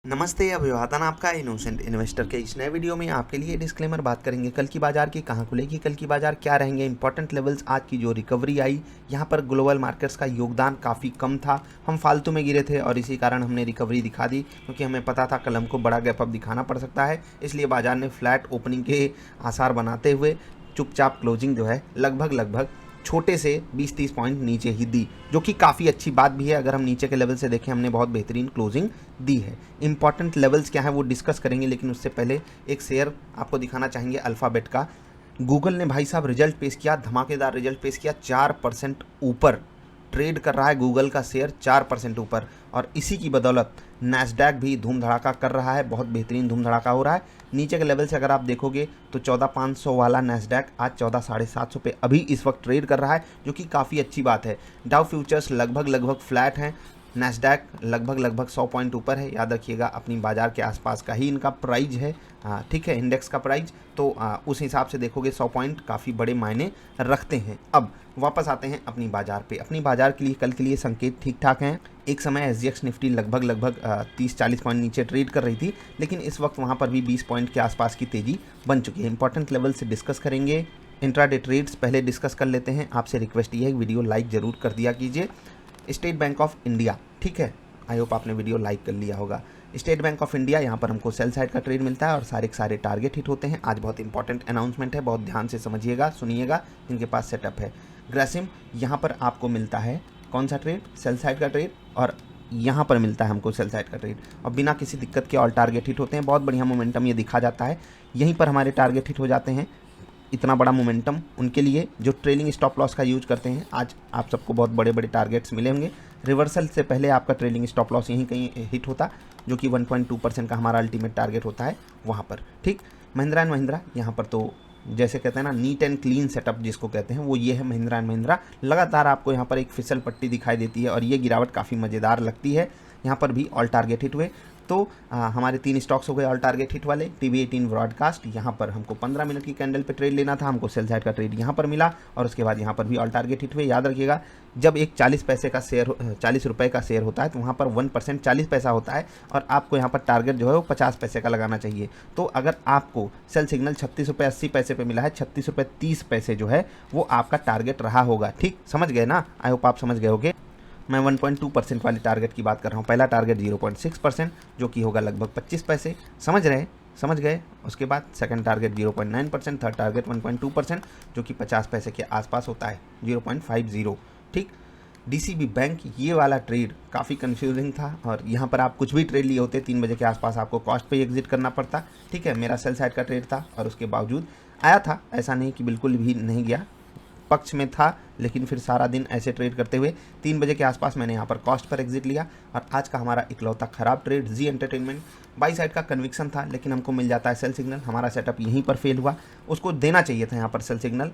नमस्ते, अभिवादन आपका इनोसेंट इन्वेस्टर के इस नए वीडियो में आपके लिए डिस्क्लेमर बात करेंगे कल की बाजार की, कहां खुलेगी कल की बाजार, क्या रहेंगे इंपॉर्टेंट लेवल्स, आज की जो रिकवरी आई यहां पर ग्लोबल मार्केट्स का योगदान काफ़ी कम था, हम फालतू में गिरे थे और इसी कारण हमने रिकवरी दिखा दी क्योंकि हमें पता था कल हमको बड़ा गैप अप दिखाना पड़ सकता है। इसलिए बाजार ने फ्लैट ओपनिंग के आसार बनाते हुए चुपचाप क्लोजिंग जो है लगभग छोटे से 20-30 पॉइंट नीचे ही दी, जो कि काफ़ी अच्छी बात भी है। अगर हम नीचे के लेवल से देखें हमने बहुत बेहतरीन क्लोजिंग दी है। इंपॉर्टेंट लेवल्स क्या है वो डिस्कस करेंगे, लेकिन उससे पहले एक शेयर आपको दिखाना चाहेंगे अल्फ़ाबेट का। गूगल ने भाई साहब रिजल्ट पेश किया, धमाकेदार रिजल्ट पेश किया, 4% ऊपर ट्रेड कर रहा है गूगल का शेयर, 4% ऊपर। और इसी की बदौलत नैस्डैक भी धूम धड़ाका कर रहा है, बहुत बेहतरीन धूम धड़ाका हो रहा है। नीचे के लेवल से अगर आप देखोगे तो 14,500 वाला नैस्डैक आज 14,750 पे अभी इस वक्त ट्रेड कर रहा है, जो कि काफ़ी अच्छी बात है। डाउ फ्यूचर्स लगभग फ्लैट हैं, नैस्डैक लगभग 100 पॉइंट ऊपर है। याद रखिएगा अपनी बाजार के आसपास का ही इनका प्राइस है, ठीक है, इंडेक्स का प्राइस। तो उस हिसाब से देखोगे 100 पॉइंट काफ़ी बड़े मायने रखते हैं। अब वापस आते हैं अपनी बाजार पे। अपनी बाजार के लिए कल के लिए संकेत ठीक ठाक हैं। एक समय एसजीएक्स निफ्टी लगभग 30-40 पॉइंट नीचे ट्रेड कर रही थी, लेकिन इस वक्त वहाँ पर भी 20 पॉइंट के आसपास की तेज़ी बन चुकी है। इंपॉर्टेंट लेवल से डिस्कस करेंगे, इंट्राडे ट्रेड्स पहले डिस्कस कर लेते हैं। आपसे रिक्वेस्ट ये है वीडियो लाइक ज़रूर कर दिया कीजिए। स्टेट बैंक ऑफ इंडिया, ठीक है, आई होप आपने वीडियो लाइक कर लिया होगा। स्टेट बैंक ऑफ इंडिया, यहाँ पर हमको सेल साइड का ट्रेड मिलता है और सारे के सारे टारगेट हिट होते हैं। आज बहुत इंपॉर्टेंट अनाउंसमेंट है, बहुत ध्यान से समझिएगा, सुनिएगा, जिनके पास सेटअप है। ग्रेसिम, यहाँ पर आपको मिलता है कौन सा ट्रेड, सेल साइड का ट्रेड, और यहाँ पर मिलता है हमको सेल साइड का ट्रेड, और बिना किसी दिक्कत के ऑल टारगेट हिट होते हैं। बहुत बढ़िया मोमेंटम ये दिखा जाता है, यहीं पर हमारे टारगेट हिट हो जाते हैं। इतना बड़ा मोमेंटम उनके लिए जो ट्रेलिंग स्टॉप लॉस का यूज करते हैं। आज आप सबको बहुत बड़े बड़े टारगेट्स मिले होंगे। रिवर्सल से पहले आपका ट्रेलिंग स्टॉप लॉस यहीं कहीं हिट होता, जो कि 1.2% का हमारा अल्टीमेट टारगेट होता है वहाँ पर, ठीक। महिंद्रा एंड महिंद्रा, यहाँ पर तो जैसे कहते हैं ना नीट एंड क्लीन सेटअप जिसको कहते हैं, वो ये है महिंद्रा एंड महिंद्रा। लगातार आपको यहाँ पर एक फिसल पट्टी दिखाई देती है और ये गिरावट काफ़ी मज़ेदार लगती है। यहाँ पर भी ऑल टारगेट हिट हुए। तो हमारे 3 स्टॉक्स हो गए ऑल टारगेट हिट वाले। TV18 ब्रॉडकास्ट, यहाँ पर हमको 15 मिनट की कैंडल पे ट्रेड लेना था, हमको सेल साइड का ट्रेड यहाँ पर मिला और उसके बाद यहाँ पर भी ऑल टारगेट हिट हुए। याद रखिएगा, जब एक 40 पैसे का शेयर 40 रुपये का शेयर होता है तो वहाँ पर 1% 40 पैसा होता है और आपको यहाँ पर टारगेट जो है वो 50 पैसे का लगाना चाहिए। तो अगर आपको सेल सिग्नल 36 रुपये 80 पैसे पे मिला है, 36 रुपये 30 पैसे जो है वो आपका टारगेट रहा होगा, ठीक, समझ गए ना? आई होप आप समझ गए होगे। मैं 1.2% वाले टारगेट की बात कर रहा हूँ। पहला टारगेट 0.6% जो कि होगा लगभग 25 पैसे, समझ गए। उसके बाद सेकंड टारगेट 0.9%, थर्ड टारगेट 1.2% जो कि 50 पैसे के आसपास होता है, 0.50, ठीक। डीसीबी बैंक, ये वाला ट्रेड काफ़ी कंफ्यूजिंग था और यहाँ पर आप कुछ भी ट्रेड लिए होते 3 बजे के आसपास आपको कॉस्ट पे एग्जिट करना पड़ता, ठीक है। मेरा सेल साइड का ट्रेड था और उसके बावजूद आया था, ऐसा नहीं कि बिल्कुल भी नहीं गया, पक्ष में था, लेकिन फिर सारा दिन ऐसे ट्रेड करते हुए 3 बजे के आसपास मैंने यहाँ पर कॉस्ट पर एग्जिट लिया। और आज का हमारा इकलौता खराब trade Zee entertainment, buy side का कन्विक्शन था लेकिन हमको मिल जाता है सेल सिग्नल। हमारा सेटअप यहीं पर फेल हुआ, उसको देना चाहिए था यहाँ पर सेल सिग्नल,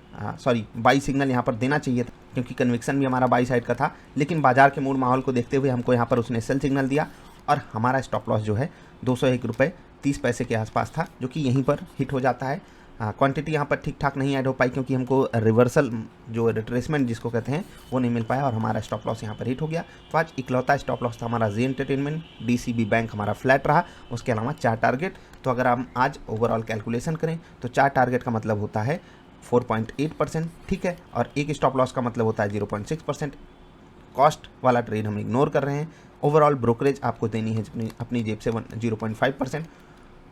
बाई सिग्नल यहाँ पर देना चाहिए था क्योंकि कन्विक्शन भी हमारा बाई साइड का था, लेकिन बाजार के मूड माहौल को देखते हुए हमको यहाँ पर उसने सेल सिग्नल दिया और हमारा स्टॉप लॉस जो है 201 रुपये 30 पैसे के आसपास था, जो कि यहीं पर हिट हो जाता है। क्वांटिटी यहाँ पर ठीक ठाक नहीं ऐड हो पाई क्योंकि हमको रिवर्सल जो रिट्रेसमेंट जिसको कहते हैं वो नहीं मिल पाया और हमारा स्टॉप लॉस यहाँ पर हिट हो गया। तो आज इकलौता स्टॉप लॉस था हमारा जी एंटरटेनमेंट, डीसीबी बैंक हमारा फ्लैट रहा, उसके अलावा 4 टारगेट। तो अगर हम आज ओवरऑल कैलकुलेशन करें तो 4 टारगेट का मतलब होता है 4.8%, ठीक है, और एक स्टॉप लॉस का मतलब होता है 0.6%। कॉस्ट वाला ट्रेड हम इग्नोर कर रहे हैं। ओवरऑल ब्रोकरेज आपको देनी है अपनी जेब से 0.5%।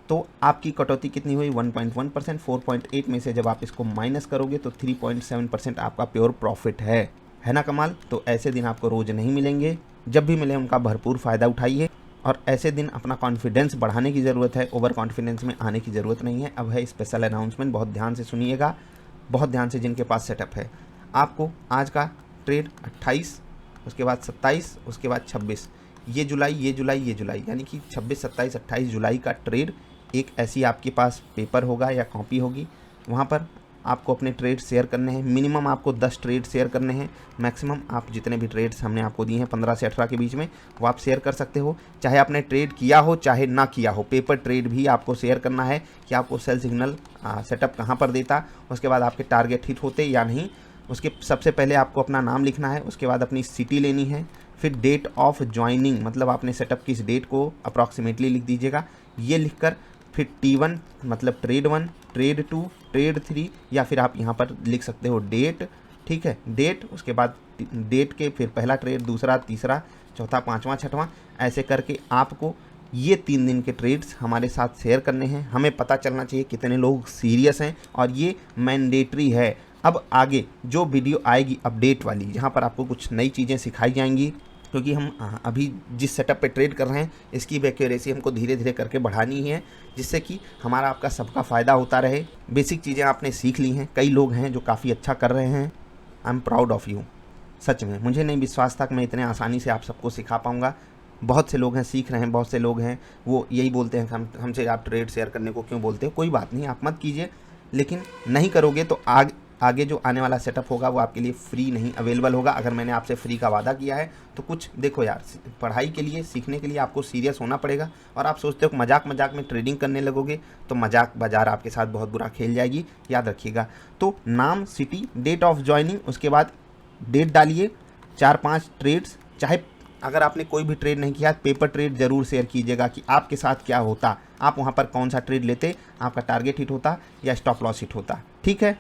तो आपकी कटौती कितनी हुई? 1.1%। 4.8 में से जब आप इसको माइनस करोगे तो 3.7% आपका प्योर प्रॉफिट है ना कमाल? तो ऐसे दिन आपको रोज़ नहीं मिलेंगे, जब भी मिले उनका भरपूर फ़ायदा उठाइए और ऐसे दिन अपना कॉन्फिडेंस बढ़ाने की ज़रूरत है, ओवर कॉन्फिडेंस में आने की ज़रूरत नहीं है। अब है स्पेशल अनाउंसमेंट, बहुत ध्यान से सुनिएगा, बहुत ध्यान से, जिनके पास सेटअप है। आपको आज का ट्रेड 28, उसके बाद 27, उसके बाद 26, ये जुलाई यानी कि 26, 27, 28 जुलाई का ट्रेड एक ऐसी आपके पास पेपर होगा या कॉपी होगी, वहाँ पर आपको अपने ट्रेड शेयर करने हैं। मिनिमम आपको 10 ट्रेड शेयर करने हैं, मैक्सिमम आप जितने भी ट्रेड्स हमने आपको दिए हैं 15 से 18 के बीच में वो आप शेयर कर सकते हो, चाहे आपने ट्रेड किया हो चाहे ना किया हो। पेपर ट्रेड भी आपको शेयर करना है कि आपको सेल सिग्नल सेटअप कहाँ पर देता, उसके बाद आपके टारगेट हिट होते या नहीं। उसके सबसे पहले आपको अपना नाम लिखना है, उसके बाद अपनी सिटी लेनी है, फिर डेट ऑफ ज्वाइनिंग, मतलब आपने सेटअप की इस डेट को अप्रॉक्सीमेटली लिख दीजिएगा। ये लिखकर फिर T1 मतलब ट्रेड 1, ट्रेड 2, ट्रेड 3, या फिर आप यहाँ पर लिख सकते हो डेट, ठीक है, डेट, उसके बाद डेट के फिर पहला ट्रेड, दूसरा, तीसरा, चौथा, पाँचवा, छठवां, ऐसे करके आपको ये 3 दिन के ट्रेड्स हमारे साथ शेयर करने हैं। हमें पता चलना चाहिए कितने लोग सीरियस हैं, और ये मैंडेटरी है। अब आगे जो वीडियो आएगी अपडेट वाली, जहाँ पर आपको कुछ नई चीज़ें सिखाई जाएंगी, क्योंकि हम अभी जिस सेटअप पे ट्रेड कर रहे हैं इसकी एक्यूरेसी हमको धीरे धीरे करके बढ़ानी है, जिससे कि हमारा आपका सबका फ़ायदा होता रहे। बेसिक चीज़ें आपने सीख ली हैं, कई लोग हैं जो काफ़ी अच्छा कर रहे हैं। I am proud of you. सच में मुझे नहीं विश्वास था कि मैं इतने आसानी से आप सबको सिखा पाऊँगा। बहुत से लोग हैं सीख रहे हैं, बहुत से लोग हैं वो यही बोलते हैं कि हमसे आप ट्रेड शेयर करने को क्यों बोलते हो। कोई बात नहीं, आप मत कीजिए, लेकिन नहीं करोगे तो आगे जो आने वाला सेटअप होगा वो आपके लिए फ्री नहीं अवेलेबल होगा। अगर मैंने आपसे फ्री का वादा किया है तो कुछ देखो यार, पढ़ाई के लिए, सीखने के लिए आपको सीरियस होना पड़ेगा। और आप सोचते हो कि मजाक मजाक में ट्रेडिंग करने लगोगे तो मजाक बाजार आपके साथ बहुत बुरा खेल जाएगी, याद रखिएगा। तो नाम, सिटी, डेट ऑफ ज्वाइनिंग, उसके बाद डेट डालिए, 4-5 ट्रेड्स, चाहे अगर आपने कोई भी ट्रेड नहीं किया पेपर ट्रेड ज़रूर शेयर कीजिएगा कि आपके साथ क्या होता, आप वहाँ पर कौन सा ट्रेड लेते, आपका टारगेट हिट होता या स्टॉप लॉस हिट होता, ठीक है।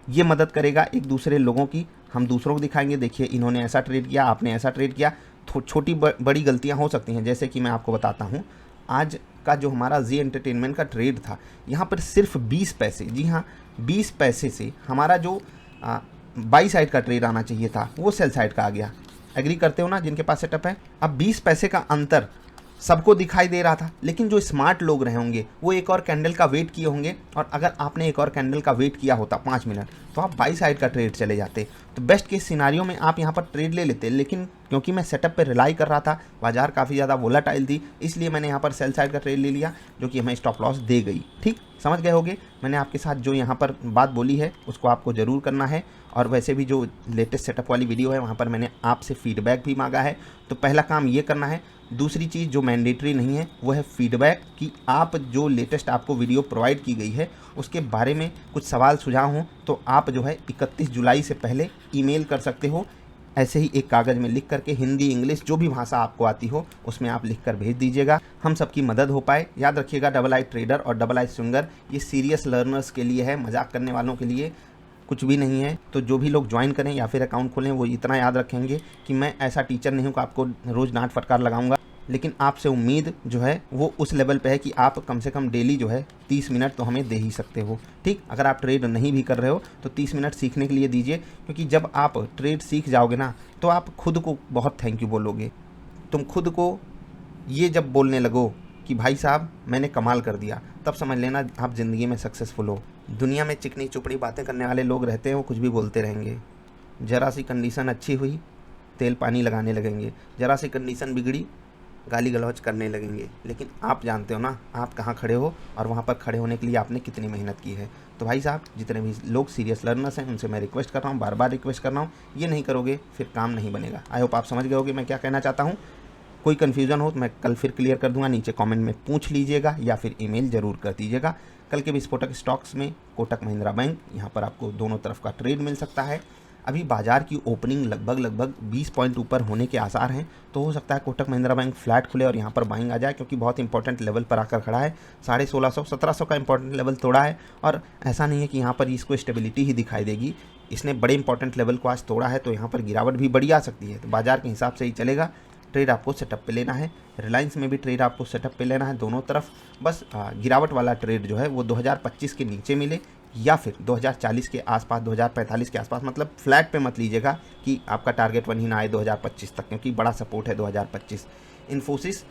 ये मदद करेगा एक दूसरे लोगों की, हम दूसरों को दिखाएंगे देखिए इन्होंने ऐसा ट्रेड किया, आपने ऐसा ट्रेड किया। छोटी बड़ी गलतियाँ हो सकती हैं, जैसे कि मैं आपको बताता हूँ, आज का जो हमारा जी एंटरटेनमेंट का ट्रेड था, यहाँ पर सिर्फ 20 पैसे, जी हाँ 20 पैसे से हमारा जो बाई साइड का ट्रेड आना चाहिए था वो सेल साइड का आ गया। एग्री करते हो ना जिनके पास सेटअप है। अब 20 पैसे का अंतर सबको दिखाई दे रहा था, लेकिन जो स्मार्ट लोग रहे होंगे वो एक और कैंडल का वेट किए होंगे, और अगर आपने एक और कैंडल का वेट किया होता 5 मिनट तो आप बाई साइड का ट्रेड चले जाते। तो बेस्ट केस सिनारियो में आप यहाँ पर ट्रेड ले लेते, लेकिन क्योंकि मैं सेटअप पे रिलाई कर रहा था, बाजार काफ़ी ज़्यादा वोलाटाइल थी, इसलिए मैंने यहाँ पर सेल साइड का ट्रेड ले लिया, जो कि हमें स्टॉप लॉस दे गई। ठीक समझ गए होगे, मैंने आपके साथ जो यहाँ पर बात बोली है उसको आपको ज़रूर करना है। और वैसे भी जो लेटेस्ट सेटअप वाली वीडियो है वहाँ पर मैंने आपसे फीडबैक भी मांगा है, तो पहला काम ये करना है। दूसरी चीज़ जो मैंडेटरी नहीं है वो है फीडबैक, कि आप जो लेटेस्ट आपको वीडियो प्रोवाइड की गई है उसके बारे में कुछ सवाल सुझाव हों तो आप जो है 31 जुलाई से पहले ईमेल कर सकते हो। ऐसे ही एक कागज़ में लिख करके हिंदी, इंग्लिश, जो भी भाषा आपको आती हो उसमें आप लिख कर भेज दीजिएगा, हम सबकी मदद हो पाए। याद रखिएगा, डबल आई ट्रेडर और डबल आई स्विंगर ये सीरियस लर्नर्स के लिए है, मजाक करने वालों के लिए कुछ भी नहीं है। तो जो भी लोग ज्वाइन करें या फिर अकाउंट खोलें वो इतना याद रखेंगे कि मैं ऐसा टीचर नहीं हूँ कि आपको रोज़ डांट फटकार लगाऊंगा, लेकिन आपसे उम्मीद जो है वो उस लेवल पे है कि आप कम से कम डेली जो है 30 मिनट तो हमें दे ही सकते हो। ठीक, अगर आप ट्रेड नहीं भी कर रहे हो तो 30 मिनट सीखने के लिए दीजिए, क्योंकि जब आप ट्रेड सीख जाओगे ना तो आप खुद को बहुत थैंक यू बोलोगे। तुम खुद को ये जब बोलने लगो कि भाई साहब मैंने कमाल कर दिया, तब समझ लेना आप ज़िंदगी में सक्सेसफुल हो। दुनिया में चिकनी चुपड़ी बातें करने वाले लोग रहते हैं, वो कुछ भी बोलते रहेंगे। ज़रा सी कंडीशन अच्छी हुई तेल पानी लगाने लगेंगे, ज़रा सी कंडीशन बिगड़ी गाली गलौज करने लगेंगे। लेकिन आप जानते हो ना आप कहाँ खड़े हो, और वहाँ पर खड़े होने के लिए आपने कितनी मेहनत की है। तो भाई साहब जितने भी लोग सीरियस लर्नर्स हैं उनसे मैं रिक्वेस्ट कर रहा हूँ, बार बार रिक्वेस्ट कर रहा हूँ, ये नहीं करोगे फिर काम नहीं बनेगा। आई होप आप समझ गए होगे मैं क्या कहना चाहता हूँ। कोई कन्फ्यूज़न हो तो मैं कल फिर क्लियर कर दूंगा, नीचे कमेंट में पूछ लीजिएगा या फिर ईमेल ज़रूर कर दीजिएगा। कल के विस्फोटक स्टॉक्स में कोटक महिंद्रा बैंक, यहाँ पर आपको दोनों तरफ का ट्रेड मिल सकता है। अभी बाजार की ओपनिंग लगभग 20 पॉइंट ऊपर होने के आसार हैं, तो हो सकता है कोटक महिंद्रा बैंक फ्लैट खुले और यहाँ पर बाइंग आ जाए, क्योंकि बहुत इंपॉर्टेंट लेवल पर आकर खड़ा है। 1650-1700 का इंपॉर्टेंट लेवल तोड़ा है, और ऐसा नहीं है कि यहाँ पर इसको स्टेबिलिटी ही दिखाई देगी, इसने बड़े इंपॉर्टेंट लेवल को आज तोड़ा है, तो यहाँ पर गिरावट भी बड़ी आ सकती है। तो बाजार के हिसाब से ही चलेगा। ट्रेड आपको सेटअप पे लेना है, रिलायंस में भी ट्रेड आपको सेटअप पे लेना है, दोनों तरफ। बस गिरावट वाला ट्रेड जो है वो 2025 के नीचे मिले या फिर 2040 के आसपास, 2045 के आसपास, मतलब फ्लैट पे मत लीजिएगा कि आपका टारगेट वन ही ना आए 2025 तक, क्योंकि बड़ा सपोर्ट है 2025। इन्फोसिस,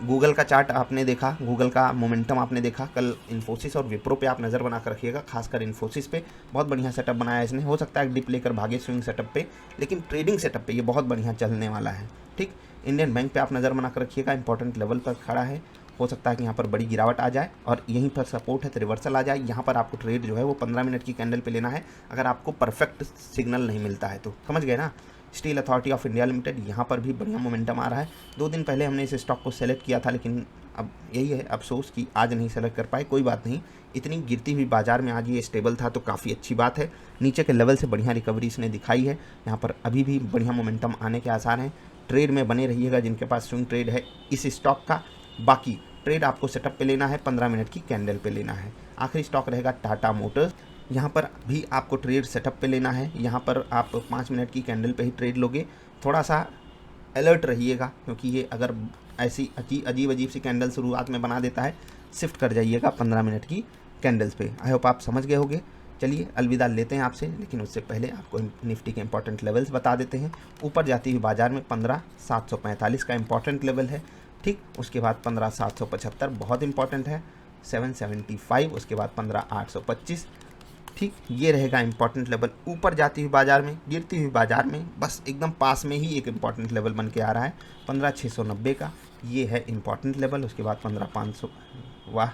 गूगल का चार्ट आपने देखा, गूगल का मोमेंटम आपने देखा, कल इन्फोसिस और विप्रो पे आप नज़र बना कर रखिएगा, खासकर इन्फोसिस पे बहुत बढ़िया सेटअप बनाया है इसने। हो सकता है डिप लेकर भागे स्विंग सेटअप पे, लेकिन ट्रेडिंग सेटअप पे ये बहुत बढ़िया चलने वाला है। ठीक, इंडियन बैंक पे आप नज़र बना कर रखिएगा, इंपॉर्टेंट लेवल पर खड़ा है, हो सकता है कि यहाँ पर बड़ी गिरावट आ जाए और यहीं पर सपोर्ट है तो रिवर्सल आ जाए। यहाँ पर आपको ट्रेड जो है वो 15 मिनट की कैंडल पे लेना है, अगर आपको परफेक्ट सिग्नल नहीं मिलता है तो। समझ गए ना। Steel authority of India limited, यहाँ पर भी बढ़िया मोमेंटम आ रहा है। 2 दिन पहले हमने इस स्टॉक को सेलेक्ट किया था, लेकिन अब यही है अफसोस कि आज नहीं सेलेक्ट कर पाए। कोई बात नहीं, इतनी गिरती हुई बाजार में आज ये स्टेबल था तो काफ़ी अच्छी बात है। नीचे के लेवल से बढ़िया रिकवरी इसने दिखाई है, यहाँ पर अभी भी बढ़िया मोमेंटम आने के आसार हैं। ट्रेड में बने रहिएगा जिनके पास स्विंग ट्रेड है इस स्टॉक का। बाकी ट्रेड आपको सेटअप पे लेना है, 15 मिनट की कैंडल पे लेना है। आखिरी स्टॉक रहेगा टाटा मोटर्स, यहाँ पर भी आपको ट्रेड सेटअप पे लेना है। यहाँ पर आप 5 मिनट की कैंडल पे ही ट्रेड लोगे। थोड़ा सा अलर्ट रहिएगा क्योंकि ये अगर ऐसी अजीब अजीब सी कैंडल शुरुआत में बना देता है, शिफ्ट कर जाइएगा 15 मिनट की कैंडल्स पे। आई होप आप समझ गए होंगे। चलिए अलविदा लेते हैं आपसे, लेकिन उससे पहले आपको निफ्टी के इंपॉर्टेंट लेवल्स बता देते हैं। ऊपर जाती हुई बाजार में 15,745 का इंपॉर्टेंट लेवल है, ठीक। उसके बाद 15,775 बहुत इंपॉर्टेंट है, 775, उसके बाद 15,825, ठीक। ये रहेगा इंपॉर्टेंट लेवल। ऊपर जाती हुई बाजार में, गिरती हुई बाजार में बस एकदम पास में ही एक इंपॉर्टेंट लेवल बन के आ रहा है 15,690 का, ये है इंपॉर्टेंट लेवल। उसके बाद 15,500, वाह,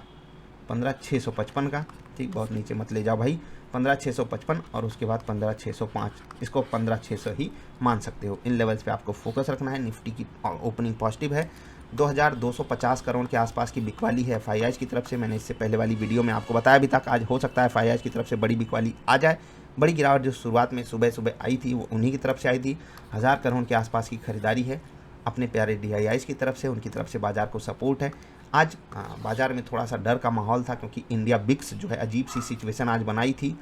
15,655 का, ठीक। बहुत नीचे मत ले जाओ भाई, 15,655 और उसके बाद 15,605, इसको 15,600 ही मान सकते हो। इन लेवल्स पे आपको फोकस रखना है। निफ्टी की ओपनिंग पॉजिटिव है, 2,250 करोड़ के आसपास की बिकवाली है एफआईआईज की तरफ से। मैंने इससे पहले वाली वीडियो में आपको बताया भी था, आज हो सकता है एफआईआईज की तरफ से बड़ी बिकवाली आ जाए। बड़ी गिरावट जो शुरुआत में सुबह सुबह आई थी वो उन्हीं की तरफ से आई थी। 1000 करोड़ के आसपास की खरीदारी है अपने प्यारे DIIs की तरफ से, उनकी तरफ से बाजार को सपोर्ट है। आज बाजार में थोड़ा सा डर का माहौल था क्योंकि इंडिया बिक्स जो है अजीब सी सिचुएशन आज बनाई थी।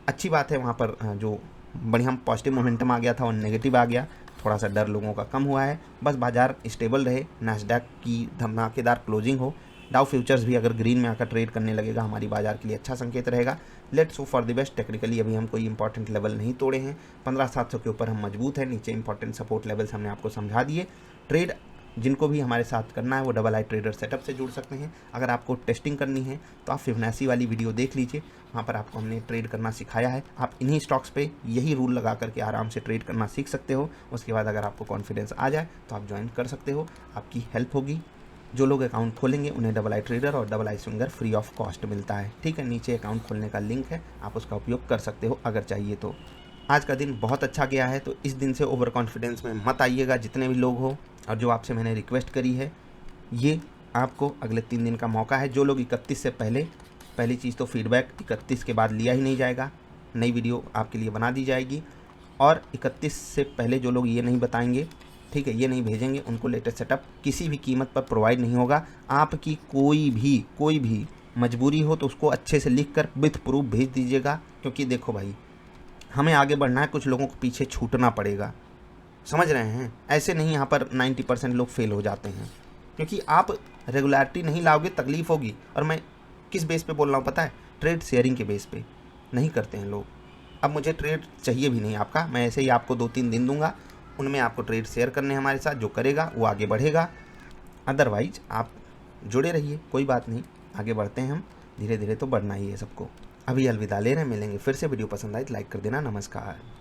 अच्छी बात है, वहाँ पर जो बढ़िया पॉजिटिव मोमेंटम आ गया था और नेगेटिव आ गया, थोड़ा सा डर लोगों का कम हुआ है। बस बाजार स्टेबल रहे, नैस्डैक की धमाकेदार क्लोजिंग हो, डाउ फ्यूचर्स भी अगर ग्रीन में आकर ट्रेड करने लगेगा हमारी बाजार के लिए अच्छा संकेत रहेगा। Let's hope for the best. Technically अभी हम कोई इंपॉर्टेंट लेवल नहीं तोड़े हैं, 15,700 के ऊपर हम मजबूत हैं। नीचे इंपॉर्टेंट सपोर्ट लेवल्स हमने आपको समझा दिए। ट्रेड जिनको भी हमारे साथ करना है वो डबल आई ट्रेडर सेटअप से जुड़ सकते हैं। अगर आपको टेस्टिंग करनी है तो आप फिबोनाची वाली वीडियो देख लीजिए, वहाँ पर आपको हमने ट्रेड करना सिखाया है। आप इन्हीं स्टॉक्स पे यही रूल लगा करके आराम से ट्रेड करना सीख सकते हो। उसके बाद अगर आपको कॉन्फिडेंस आ जाए तो आप ज्वाइन कर सकते हो, आपकी हेल्प होगी। जो लोग अकाउंट खोलेंगे उन्हें डबल आई ट्रेडर और double I swinger free of cost मिलता है, ठीक है। नीचे अकाउंट खोलने का लिंक है, आप उसका उपयोग कर सकते हो अगर चाहिए तो। आज का दिन बहुत अच्छा गया है, तो इस दिन से ओवर कॉन्फिडेंस में मत आइएगा जितने भी लोग हो। और जो आपसे मैंने रिक्वेस्ट करी है, ये आपको अगले 3 दिन का मौका है। जो लोग 31 से पहले, पहली चीज़ तो फीडबैक 31 के बाद लिया ही नहीं जाएगा, नई वीडियो आपके लिए बना दी जाएगी। और 31 से पहले जो लोग ये नहीं बताएंगे, ठीक है, ये नहीं भेजेंगे, उनको लेटेस्ट सेटअप किसी भी कीमत पर प्रोवाइड नहीं होगा। आपकी कोई भी मजबूरी हो तो उसको अच्छे से लिख कर विथ प्रूफ भेज दीजिएगा, क्योंकि देखो भाई, हमें आगे बढ़ना है, कुछ लोगों को पीछे छूटना पड़ेगा, समझ रहे हैं। ऐसे नहीं यहाँ पर 90% लोग फेल हो जाते हैं, क्योंकि आप रेगुलरिटी नहीं लाओगे, तकलीफ होगी। और मैं किस बेस पे बोल रहा हूँ पता है? ट्रेड शेयरिंग के बेस पे नहीं करते हैं लोग। अब मुझे ट्रेड चाहिए भी नहीं आपका, मैं ऐसे ही आपको 2-3 दिन दूंगा, उनमें आपको ट्रेड शेयर करने हमारे साथ। जो करेगा वो आगे बढ़ेगा, अदरवाइज आप जुड़े रहिए, कोई बात नहीं, आगे बढ़ते हैं हम धीरे धीरे, तो बढ़ना ही है सबको। अभी अलविदा ले रहे हैं, मिलेंगे फिर से। वीडियो पसंद आए तो लाइक कर देना। नमस्कार।